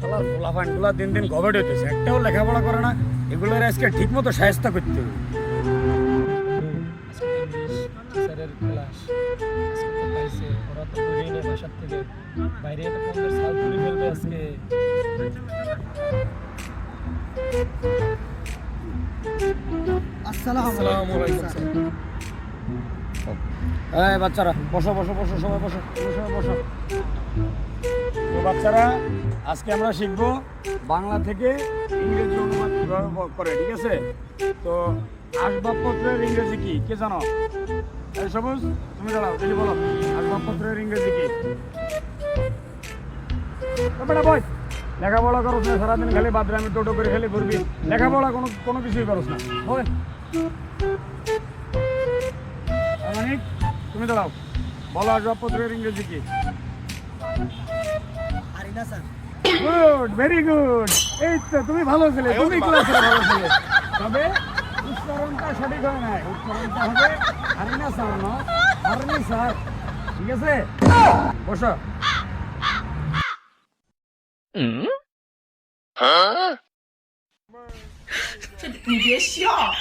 শালার পোলাপানগুলা দিন দিন গভর্ড হইতেছে, একটাও লেখাপড়া করে না। এগুলোর আজকে ঠিক মতো সাহায্য করতে হবে। স্যারের ক্লাস আজকে তো পাইছে, ওরা তো দূরেই নেই বাসার থেকে, বাইরে তো ফোনের সাল তুলে ফেলবে আজকে। আসসালামু আলাইকুম স্যার। এই বাচ্চারা বসো বসো বসো, সবাই বসো, সবাই বসো। তো বাচ্চারা, আজকে আমরা শিখবো বাংলা থেকে ইংরেজি অনুবাদ কীভাবে করে, ঠিক আছে? তো আসবাবপত্রের ইংরেজি কি কে জানো? এই সবুজ, তুমি দাঁড়াও, দেখি বলো আসবাবপত্রের ইংরেজি কি? বেটা বই, লেখাপড়া করছ না, সারাদিন খালি বাদরে আমি টোটো করে খালি ঘুরবি, লেখাপড়া কোনো কোনো কিছুই করছ না। হয় মানিক, তুমি দাঁড়াও, বলো আসবাবপত্রের ইংরেজি কি? Good, very good. এই তো তুমি ভালো ছেলে, তুমি ক্লাসের ভালো ছেলে। তবে উচ্চারণটা সঠিক হয় না, উচ্চারণটা হবে হারিনা স্যার না, হারিনি স্যার, ঠিক আছে? বসো।你别笑。